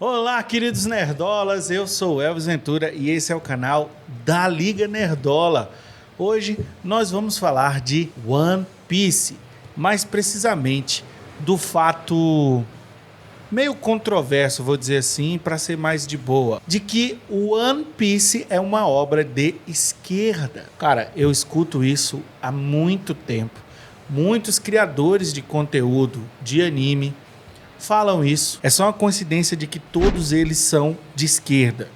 Olá, queridos nerdolas, eu sou o Elvis Ventura e esse é o canal da Liga Nerdola. Hoje nós vamos falar de One Piece, mais precisamente do fato meio controverso, vou dizer assim, para ser mais de boa, de que o One Piece é uma obra de esquerda. Cara, eu escuto isso há muito tempo. Muitos criadores de conteúdo de anime falam isso. É só uma coincidência de que todos eles são de esquerda.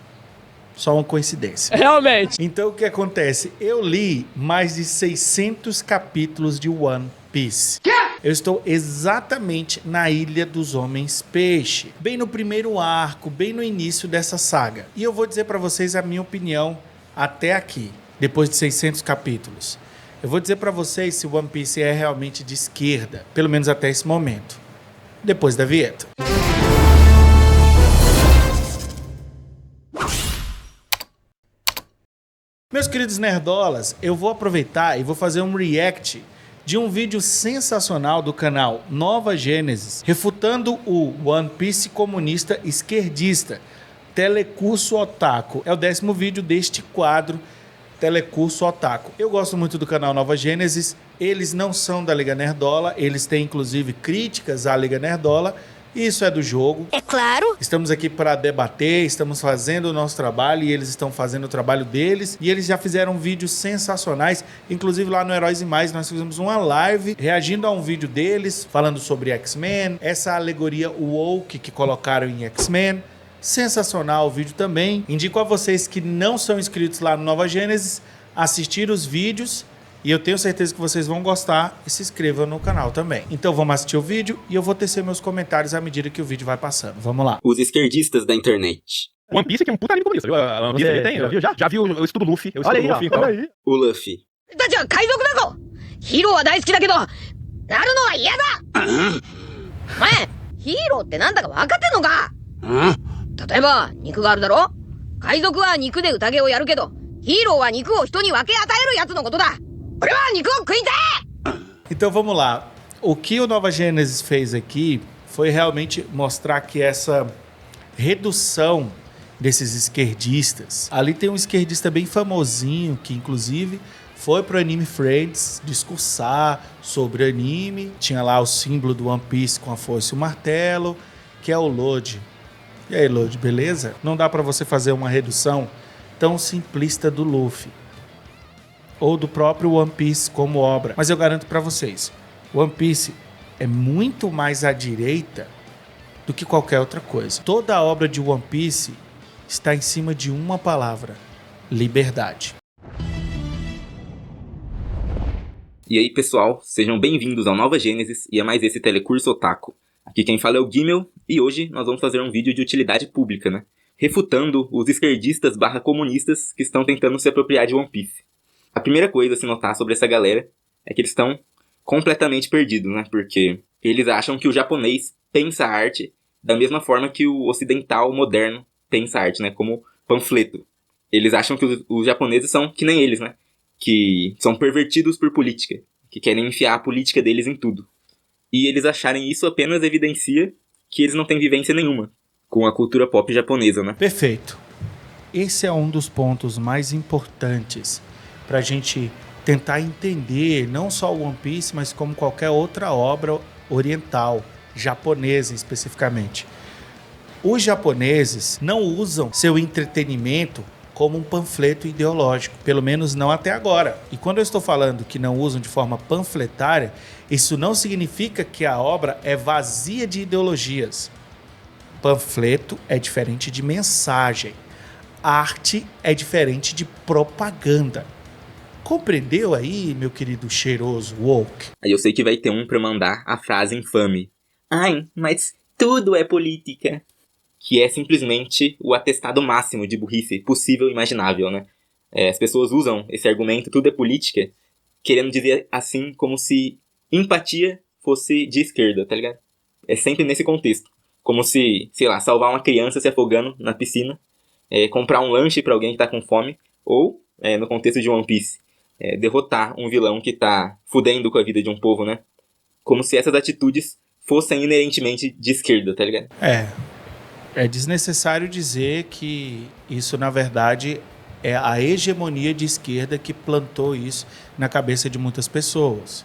Só uma coincidência. Realmente. Então o que acontece? Eu li mais de 600 capítulos de One Piece. Eu estou exatamente na Ilha dos Homens Peixe, bem no primeiro arco, bem no início dessa saga. E eu vou dizer para vocês a minha opinião até aqui, depois de 600 capítulos. Eu vou dizer para vocês se o One Piece é realmente de esquerda, pelo menos até esse momento. Depois da vinheta. Meus queridos nerdolas, eu vou aproveitar e vou fazer um react de um vídeo sensacional do canal Nova Gênesis, refutando o One Piece comunista esquerdista, Telecurso Otaku. É o 10º vídeo deste quadro, Telecurso Otaku. Eu gosto muito do canal Nova Gênesis. Eles não são da Liga Nerdola, eles têm inclusive críticas à Liga Nerdola. Isso é do jogo. É claro. Estamos aqui para debater, estamos fazendo o nosso trabalho e eles estão fazendo o trabalho deles. E eles já fizeram vídeos sensacionais, inclusive lá no Heróis e Mais nós fizemos uma live reagindo a um vídeo deles, falando sobre X-Men, essa alegoria woke que colocaram em X-Men. Sensacional o vídeo também. Indico a vocês que não são inscritos lá no Nova Gênesis, assistir os vídeos e eu tenho certeza que vocês vão gostar e se inscrevam no canal também. Então vamos assistir o vídeo e eu vou tecer meus comentários à medida que o vídeo vai passando. Vamos lá. Os esquerdistas da internet. One Piece que é um puta anime comunista, viu? A notícia que ele tem, já viu? Já viu o estudo Luffy? Eu estudo Luffy, então. O Luffy. たちは海賊だぞ。ヒーローは大好きだけど、なるのは嫌だ。お前、ヒーローってなんだか分かってんのか？例えば、肉があるだろ？海賊は肉で宴をやるけど、ヒーローは肉を人に分け与えるやつのことだ。俺は肉を食いたい！ Então vamos lá. O que o Nova Gênesis fez aqui foi realmente mostrar que essa redução desses esquerdistas. Ali tem um esquerdista bem famosinho que inclusive foi pro Anime Friends discursar sobre anime. Tinha lá o símbolo do One Piece com a foice e o martelo, que é o Lodi. E aí, Lodi, beleza? Não dá pra você fazer uma redução tão simplista do Luffy ou do próprio One Piece como obra. Mas eu garanto pra vocês, One Piece é muito mais à direita do que qualquer outra coisa. Toda a obra de One Piece está em cima de uma palavra: liberdade. E aí, pessoal, sejam bem-vindos ao Nova Gênesis e a mais esse Telecurso Otaku. Aqui quem fala é o Gimel e hoje nós vamos fazer um vídeo de utilidade pública, né? Refutando os esquerdistas /comunistas que estão tentando se apropriar de One Piece. A primeira coisa a se notar sobre essa galera é que eles estão completamente perdidos, né? Porque eles acham que o japonês pensa a arte da mesma forma que o ocidental moderno pensa a arte, né? Como panfleto. Eles acham que os japoneses são que nem eles, né? Que são pervertidos por política, que querem enfiar a política deles em tudo. E eles acharem isso apenas evidencia que eles não têm vivência nenhuma com a cultura pop japonesa, né? Perfeito. Esse é um dos pontos mais importantes para a gente tentar entender não só o One Piece, mas como qualquer outra obra oriental, japonesa especificamente. Os japoneses não usam seu entretenimento como um panfleto ideológico, pelo menos não até agora. E quando eu estou falando que não usam de forma panfletária, isso não significa que a obra é vazia de ideologias. Panfleto é diferente de mensagem. Arte é diferente de propaganda. Compreendeu aí, meu querido cheiroso woke? Aí eu sei que vai ter um pra mandar a frase infame: ai, mas tudo é política. Que é simplesmente o atestado máximo de burrice possível e imaginável, né? As pessoas usam esse argumento, tudo é política, querendo dizer assim como se empatia fosse de esquerda, tá ligado? É sempre nesse contexto. Como se, sei lá, salvar uma criança se afogando na piscina, comprar um lanche pra alguém que tá com fome, ou, no contexto de One Piece, derrotar um vilão que tá fudendo com a vida de um povo, né? Como se essas atitudes fossem inerentemente de esquerda, tá ligado? É desnecessário dizer que isso, na verdade, é a hegemonia de esquerda que plantou isso na cabeça de muitas pessoas.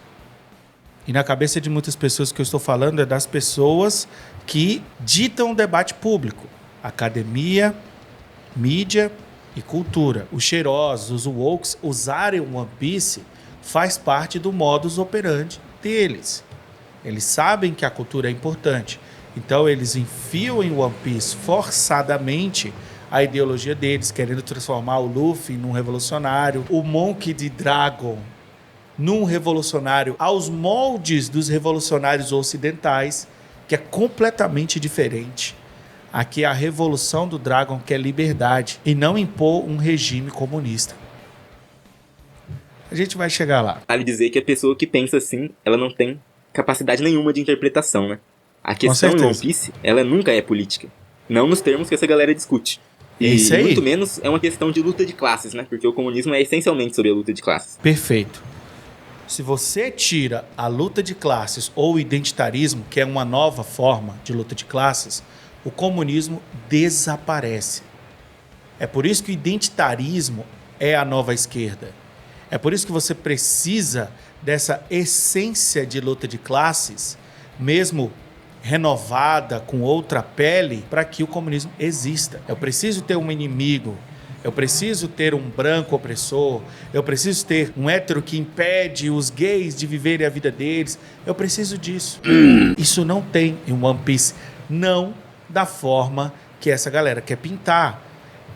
E na cabeça de muitas pessoas que eu estou falando é das pessoas que ditam o debate público. Academia, mídia e cultura. Os cheirosos, os wokes, usarem o One Piece faz parte do modus operandi deles. Eles sabem que a cultura é importante. Então eles enfiam em One Piece forçadamente a ideologia deles, querendo transformar o Luffy num revolucionário, o Monkey D. Dragon num revolucionário aos moldes dos revolucionários ocidentais, que é completamente diferente. Aqui a revolução do Dragon quer liberdade e não impor um regime comunista. A gente vai chegar lá. Vale dizer que a pessoa que pensa assim, ela não tem capacidade nenhuma de interpretação, né? A questão em One Piece, ela nunca é política. Não nos termos que essa galera discute. E isso aí. Muito menos é uma questão de luta de classes, né? Porque o comunismo é essencialmente sobre a luta de classes. Perfeito. Se você tira a luta de classes ou o identitarismo, que é uma nova forma de luta de classes, o comunismo desaparece. É por isso que o identitarismo é a nova esquerda. É por isso que você precisa dessa essência de luta de classes, mesmo renovada, com outra pele, para que o comunismo exista. Eu preciso ter um inimigo. Eu preciso ter um branco opressor, eu preciso ter um hétero que impede os gays de viverem a vida deles. Eu preciso disso. Isso não tem em One Piece, não da forma que essa galera quer pintar.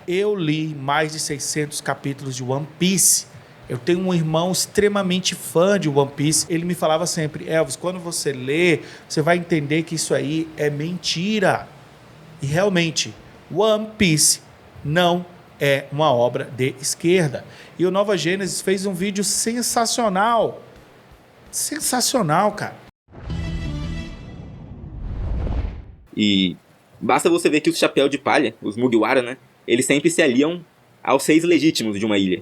Eu li mais de 600 capítulos de One Piece. Eu tenho um irmão extremamente fã de One Piece. Ele me falava sempre, Elvis, quando você lê, você vai entender que isso aí é mentira. E realmente, One Piece não é uma obra de esquerda. E o Nova Gênesis fez um vídeo sensacional. Sensacional, cara. E basta você ver que os Chapéu de Palha, os Mugiwara, né? Eles sempre se aliam aos reis legítimos de uma ilha.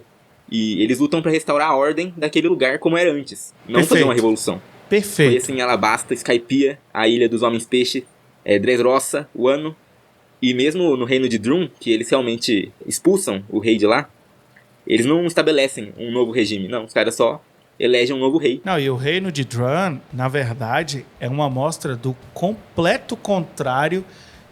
E eles lutam para restaurar a ordem daquele lugar como era antes. Não fazer uma revolução. Perfeito. Foi assim Alabasta, Skypiea, a Ilha dos Homens-Peixe, Dressrosa, Wano. E mesmo no reino de Drum, que eles realmente expulsam o rei de lá, eles não estabelecem um novo regime. Não, os caras só elegem um novo rei. Não, e o reino de Drum, na verdade, é uma amostra do completo contrário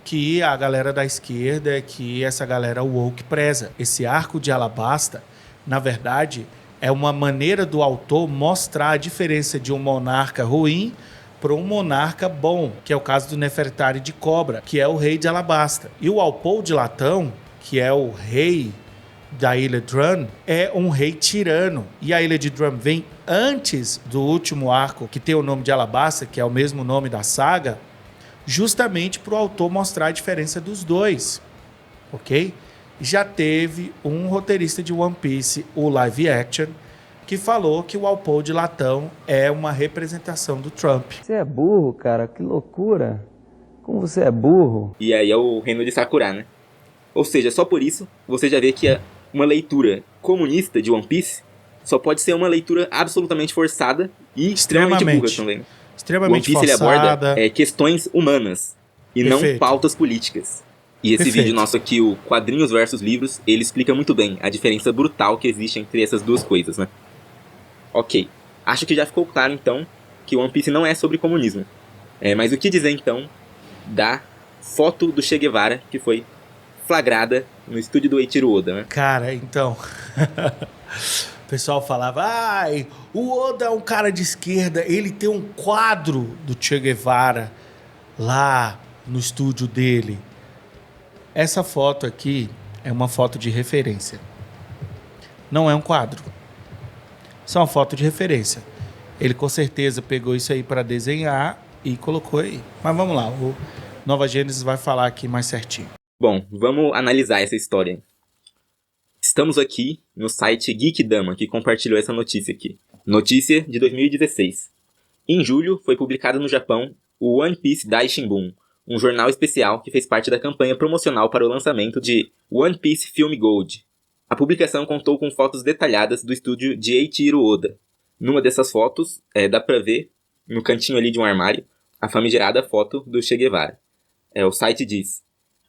que a galera da esquerda, que essa galera woke preza. Esse arco de Alabasta, na verdade, é uma maneira do autor mostrar a diferença de um monarca ruim para um monarca bom, que é o caso do Nefertari de Cobra, que é o rei de Alabasta. E o Alpou de Latão, que é o rei da ilha Drum, é um rei tirano. E a ilha de Drum vem antes do último arco, que tem o nome de Alabasta, que é o mesmo nome da saga, justamente para o autor mostrar a diferença dos dois, ok? Já teve um roteirista de One Piece, o live action, que falou que o Alpou de Latão é uma representação do Trump. Você é burro, cara, que loucura. Como você é burro. E aí é o reino de Sakura, né? Ou seja, só por isso, você já vê que uma leitura comunista de One Piece só pode ser uma leitura absolutamente forçada e extremamente burra também. Extremamente One Piece forçada. Ele aborda questões humanas e Perfeito. não pautas políticas. E esse vídeo nosso aqui, o Quadrinhos versus Livros, ele explica muito bem a diferença brutal que existe entre essas duas coisas, né? Ok, acho que já ficou claro então que One Piece não é sobre comunismo. Mas o que dizer então da foto do Che Guevara que foi flagrada no estúdio do Eiichiro Oda, né? Cara, então... O pessoal falava, o Oda é um cara de esquerda, ele tem um quadro do Che Guevara lá no estúdio dele. Essa foto aqui é uma foto de referência. Não é um quadro. Isso é uma foto de referência. Ele com certeza pegou isso aí para desenhar e colocou aí. Mas vamos lá, o Nova Gênesis vai falar aqui mais certinho. Bom, vamos analisar essa história. Estamos aqui no site Geekdama, que compartilhou essa notícia aqui. Notícia de 2016. Em julho, foi publicado no Japão o One Piece Dai Shimbun, um jornal especial que fez parte da campanha promocional para o lançamento de One Piece Film Gold. A publicação contou com fotos detalhadas do estúdio de Eiichiro Oda. Numa dessas fotos, dá pra ver, no cantinho ali de um armário, a famigerada foto do Che Guevara. O site diz: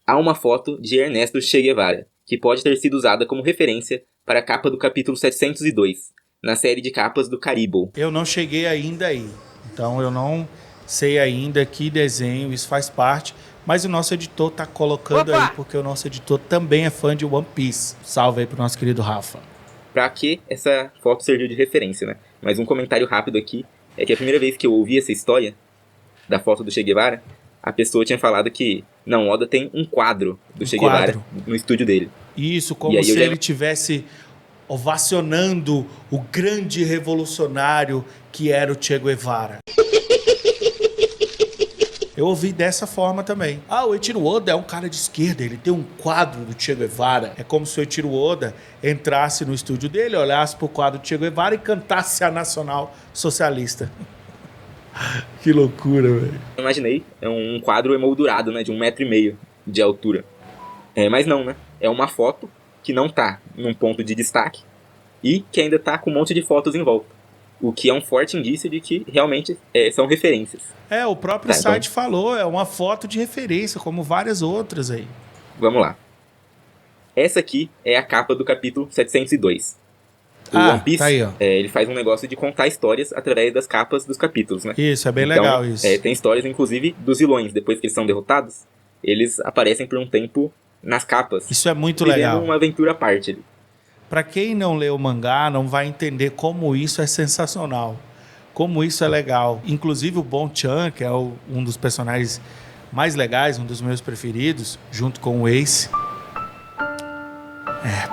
há uma foto de Ernesto Che Guevara, que pode ter sido usada como referência para a capa do capítulo 702, na série de capas do Caribou. Eu não cheguei ainda aí, então eu não sei ainda que desenho isso faz parte, mas o nosso editor tá colocando aí, porque o nosso editor também é fã de One Piece. Salve aí pro nosso querido Rafa. Pra que essa foto serviu de referência, né? Mas um comentário rápido aqui, é que a primeira vez que eu ouvi essa história da foto do Che Guevara, a pessoa tinha falado que, não, Oda tem um quadro do Che Guevara no estúdio dele. Isso, como se ele tivesse ovacionando o grande revolucionário que era o Che Guevara. Eu ouvi dessa forma também. O Eiichiro Oda é um cara de esquerda, ele tem um quadro do Che Guevara. É como se o Eiichiro Oda entrasse no estúdio dele, olhasse pro quadro do Che Guevara e cantasse a Nacional Socialista. Que loucura, velho. Eu imaginei, é um quadro emoldurado, né, de 1,5 m de altura. Mas não, né? É uma foto que não tá num ponto de destaque e que ainda tá com um monte de fotos em volta. O que é um forte indício de que realmente são referências. O próprio site falou, é uma foto de referência, como várias outras aí. Vamos lá. Essa aqui é a capa do capítulo 702. O One Piece, tá aí, ó. Ele faz um negócio de contar histórias através das capas dos capítulos, né? Isso, é bem legal isso. Tem histórias, inclusive, dos vilões. Depois que eles são derrotados, eles aparecem por um tempo nas capas. Isso é muito legal. Uma aventura à parte ali. Pra quem não lê o mangá, não vai entender como isso é sensacional. Como isso é legal. Inclusive o Bon-chan, que é um dos personagens mais legais, um dos meus preferidos, junto com o Ace.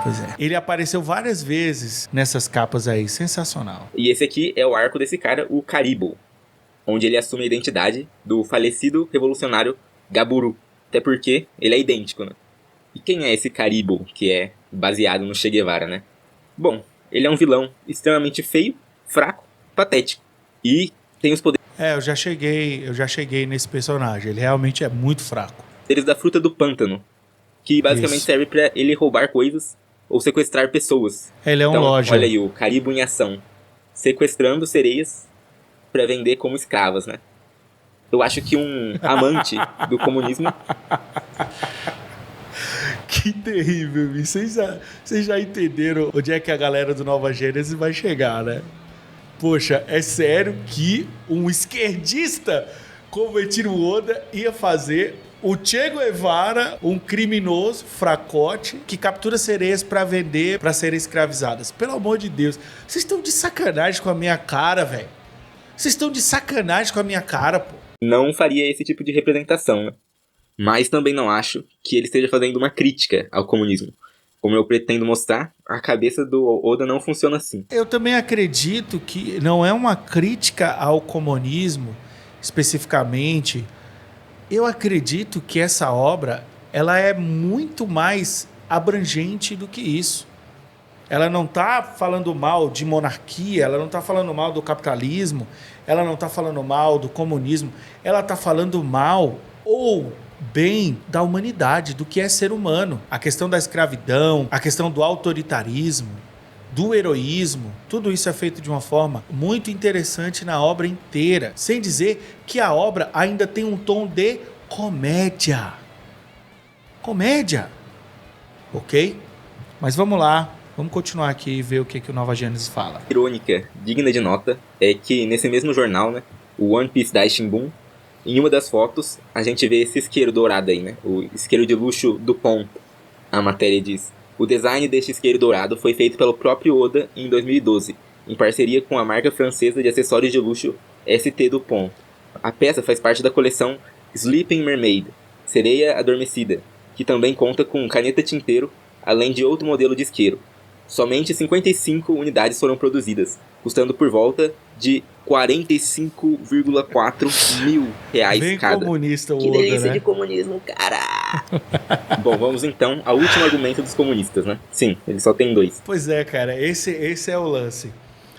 Pois é. Ele apareceu várias vezes nessas capas aí. Sensacional. E esse aqui é o arco desse cara, o Caribou, onde ele assume a identidade do falecido revolucionário Gaburu. Até porque ele é idêntico, né? E quem é esse Caribou, que é baseado no Che Guevara, né? Bom, ele é um vilão extremamente feio, fraco, patético. E tem os poderes eu já cheguei nesse personagem. Ele realmente é muito fraco. Da fruta do pântano, que basicamente serve pra ele roubar coisas ou sequestrar pessoas. Ele é um loja. Olha aí, o Caribou em ação. Sequestrando sereias pra vender como escravas, né? Eu acho que um amante do comunismo... Que terrível, vocês já entenderam onde é que a galera do Nova Gênesis vai chegar, né? Poxa, é sério que um esquerdista como Eiichiro Oda ia fazer o Che Guevara, um criminoso fracote que captura sereias pra vender, pra serem escravizadas. Pelo amor de Deus, vocês estão de sacanagem com a minha cara, velho. Vocês estão de sacanagem com a minha cara, pô. Não faria esse tipo de representação, né? Mas também não acho que ele esteja fazendo uma crítica ao comunismo. Como eu pretendo mostrar, a cabeça do Oda não funciona assim. Eu também acredito que não é uma crítica ao comunismo, especificamente. Eu acredito que essa obra ela é muito mais abrangente do que isso. Ela não está falando mal de monarquia, ela não está falando mal do capitalismo, ela não está falando mal do comunismo, ela está falando mal ou bem da humanidade, do que é ser humano. A questão da escravidão, a questão do autoritarismo, do heroísmo, tudo isso é feito de uma forma muito interessante na obra inteira. Sem dizer que a obra ainda tem um tom de comédia. Comédia. Ok? Mas vamos lá. Vamos continuar aqui e ver o que o Nova Gênesis fala. Irônica, digna de nota, é que nesse mesmo jornal, né, o One Piece da Shimbun, em uma das fotos, a gente vê esse isqueiro dourado aí, né? O isqueiro de luxo do Pont. A matéria diz: o design deste isqueiro dourado foi feito pelo próprio Oda em 2012, em parceria com a marca francesa de acessórios de luxo ST do Pont. A peça faz parte da coleção Sleeping Mermaid, Sereia Adormecida, que também conta com caneta tinteiro, além de outro modelo de isqueiro. Somente 55 unidades foram produzidas, custando por volta de 45,4 mil reais bem cada. Comunista o que Oda, delícia, né? de comunismo, cara! Bom, vamos então ao último argumento dos comunistas, né? Sim, ele só tem 2. Pois é, cara, esse é o lance.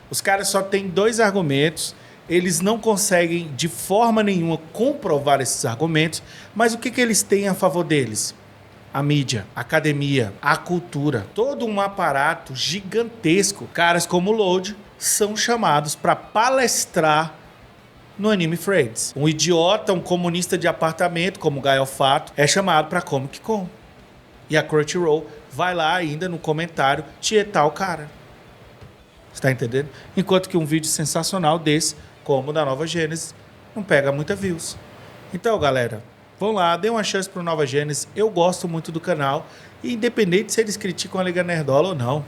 Os caras só têm 2 argumentos, eles não conseguem de forma nenhuma comprovar esses argumentos, mas o que eles têm a favor deles? A mídia, a academia, a cultura, todo um aparato gigantesco. Caras como o Lode são chamados para palestrar no anime Friends. Um idiota, um comunista de apartamento, como Gael Fato, é chamado pra Comic Con. E a Crunchyroll vai lá ainda no comentário tietar o cara. Você tá entendendo? Enquanto que um vídeo sensacional desse, como o da Nova Gênesis, não pega muita views. Então, galera, vão lá, dê uma chance pro Nova Gênesis. Eu gosto muito do canal. E independente se eles criticam a Liga Nerdola ou não.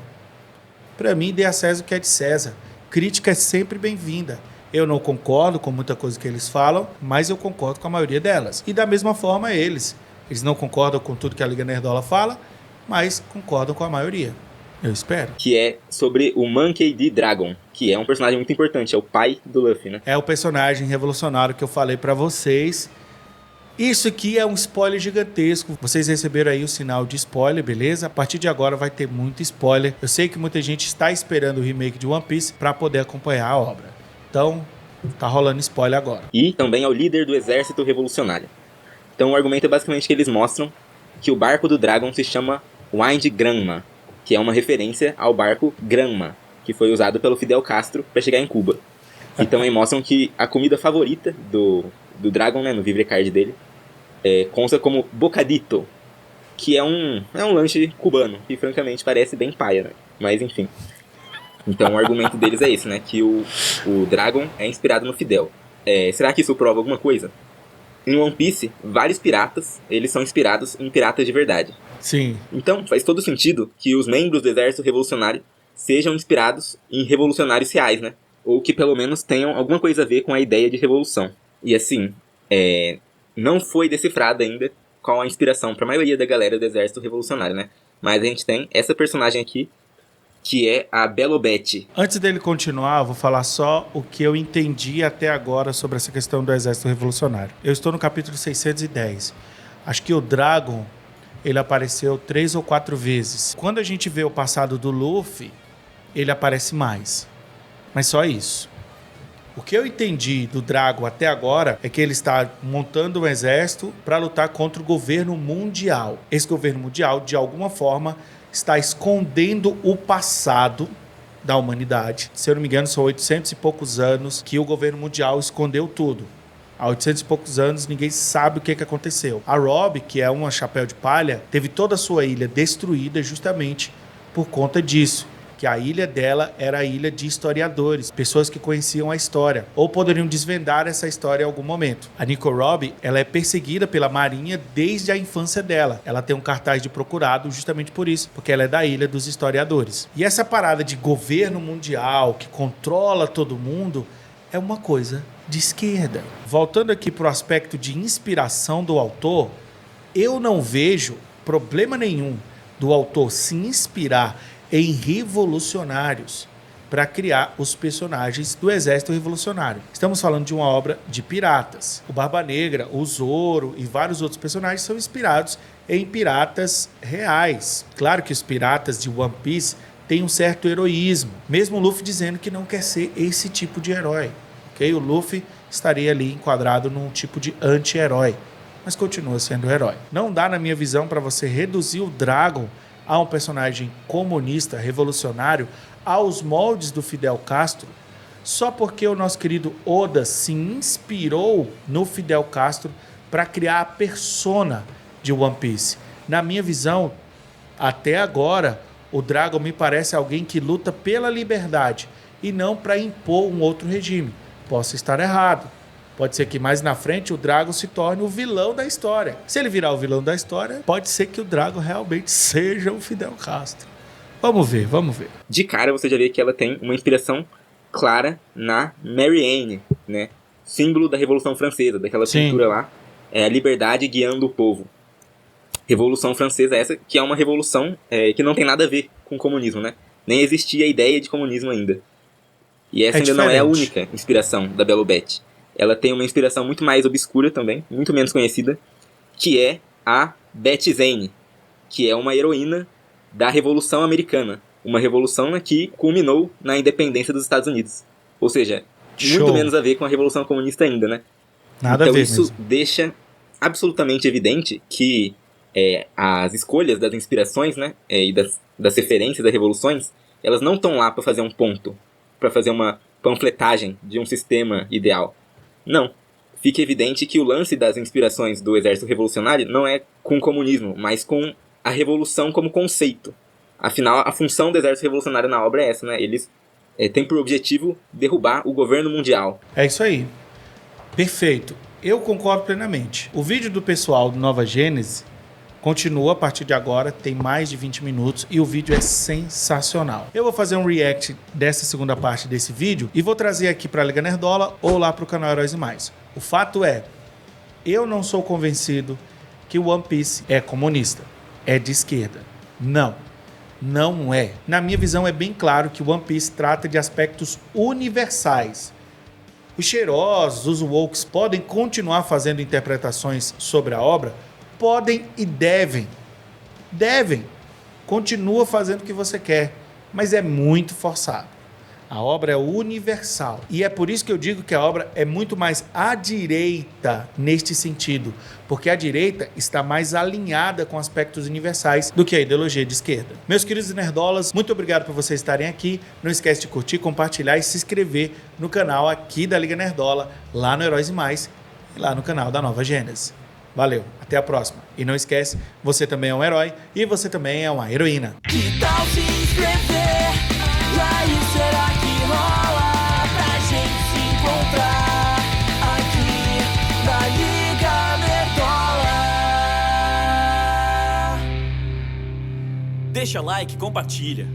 Pra mim, dê a César o que é de César. Crítica é sempre bem-vinda. Eu não concordo com muita coisa que eles falam, mas eu concordo com a maioria delas. E da mesma forma eles. Eles não concordam com tudo que a Liga Nerdola fala, mas concordam com a maioria. Eu espero. Que é sobre o Monkey D. Dragon, que é um personagem muito importante, é o pai do Luffy, né? É o personagem revolucionário que eu falei pra vocês. Isso aqui é um spoiler gigantesco. Vocês receberam aí o sinal de spoiler, beleza? A partir de agora vai ter muito spoiler. Eu sei que muita gente está esperando o remake de One Piece pra poder acompanhar a obra. Então, tá rolando spoiler agora. E também é o líder do exército revolucionário. Então o argumento é basicamente que eles mostram que o barco do Dragon se chama Wind Granma, que é uma referência ao barco Granma, que foi usado pelo Fidel Castro para chegar em Cuba. E também mostram que a comida favorita do Dragon, né, no Vivre Card dele, consta como bocadito, que é um lanche cubano, que francamente parece bem paia, né? Mas enfim. Então o argumento deles é esse, né? Que o Dragon é inspirado no Fidel. Será que isso prova alguma coisa? Em One Piece, vários piratas, eles são inspirados em piratas de verdade. Sim. Então faz todo sentido que os membros do exército revolucionário sejam inspirados em revolucionários reais, né? Ou que pelo menos tenham alguma coisa a ver com a ideia de revolução. E assim, não foi decifrada ainda qual a inspiração para a maioria da galera do exército revolucionário, né? Mas a gente tem essa personagem aqui, que é a Belobete. Antes dele continuar, eu vou falar só o que eu entendi até agora sobre essa questão do exército revolucionário. Eu estou no capítulo 610. Acho que o Dragon, ele apareceu 3 ou 4 vezes. Quando a gente vê o passado do Luffy, ele aparece mais. Mas só isso. O que eu entendi do Dragon até agora é que ele está montando um exército para lutar contra o governo mundial. Esse governo mundial, de alguma forma, está escondendo o passado da humanidade. Se eu não me engano, são 800 e poucos anos que o governo mundial escondeu tudo. Há 800 e poucos anos, ninguém sabe o que aconteceu. A Rob, que é uma chapéu de palha, teve toda a sua ilha destruída justamente por conta disso. Que a ilha dela era a ilha de historiadores, pessoas que conheciam a história, ou poderiam desvendar essa história em algum momento. A Nico Robin, ela é perseguida pela marinha desde a infância dela. Ela tem um cartaz de procurado justamente por isso, porque ela é da ilha dos historiadores. E essa parada de governo mundial que controla todo mundo é uma coisa de esquerda. Voltando aqui para o aspecto de inspiração do autor, eu não vejo problema nenhum do autor se inspirar em revolucionários para criar os personagens do exército revolucionário. Estamos falando de uma obra de piratas. O Barba Negra, o Zoro e vários outros personagens são inspirados em piratas reais. Claro que os piratas de One Piece têm um certo heroísmo, mesmo o Luffy dizendo que não quer ser esse tipo de herói. Okay? O Luffy estaria ali enquadrado num tipo de anti-herói, mas continua sendo herói. Não dá, na minha visão, para você reduzir o Dragon a um personagem comunista, revolucionário, aos moldes do Fidel Castro, só porque o nosso querido Oda se inspirou no Fidel Castro para criar a persona de One Piece. Na minha visão, até agora, o Dragon me parece alguém que luta pela liberdade e não para impor um outro regime. Posso estar errado. Pode ser que mais na frente o Dragon se torne o vilão da história. Se ele virar o vilão da história, pode ser que o Dragon realmente seja o Fidel Castro. Vamos ver, vamos ver. De cara você já vê que ela tem uma inspiração clara na Marianne, né? Símbolo da Revolução Francesa, daquela pintura lá. É a liberdade guiando o povo. Revolução Francesa essa que é uma revolução que não tem nada a ver com o comunismo, né? Nem existia a ideia de comunismo ainda. E essa ainda não é a única inspiração da Belobete. Ela tem uma inspiração muito mais obscura também, muito menos conhecida, que é a Betty Zane, que é uma heroína da Revolução Americana. Uma revolução que culminou na independência dos Estados Unidos. Ou seja, muito menos a ver com a Revolução Comunista ainda, né? Nada a ver isso mesmo. Deixa absolutamente evidente que as escolhas das inspirações, né, e das referências das revoluções, elas não estão lá para fazer um ponto, para fazer uma panfletagem de um sistema ideal. Não. Fica evidente que o lance das inspirações do Exército Revolucionário não é com o comunismo, mas com a revolução como conceito. Afinal, a função do Exército Revolucionário na obra é essa, né? Eles têm por objetivo derrubar o governo mundial. É isso aí. Perfeito. Eu concordo plenamente. O vídeo do pessoal do Nova Gênesis continua a partir de agora, tem mais de 20 minutos e o vídeo é sensacional. Eu vou fazer um react dessa segunda parte desse vídeo e vou trazer aqui para a Liga Nerdola ou lá para o canal Heróis e Mais. O fato é, eu não sou convencido que o One Piece é comunista, é de esquerda. Não, não é. Na minha visão é bem claro que o One Piece trata de aspectos universais. Os cheirosos, os wokes podem continuar fazendo interpretações sobre a obra? Podem e devem. Devem. Continua fazendo o que você quer, mas é muito forçado. A obra é universal. E é por isso que eu digo que a obra é muito mais à direita neste sentido, porque a direita está mais alinhada com aspectos universais do que a ideologia de esquerda. Meus queridos nerdolas, muito obrigado por vocês estarem aqui. Não esquece de curtir, compartilhar e se inscrever no canal aqui da Liga Nerdola, lá no Heróis e Mais, e lá no canal da Nova Gênesis. Valeu, até a próxima. E não esquece, você também é um herói e você também é uma heroína. Que tal se inscrever? E aí será que rola pra gente se encontrar aqui na Liga Nerdola? Deixa like, compartilha.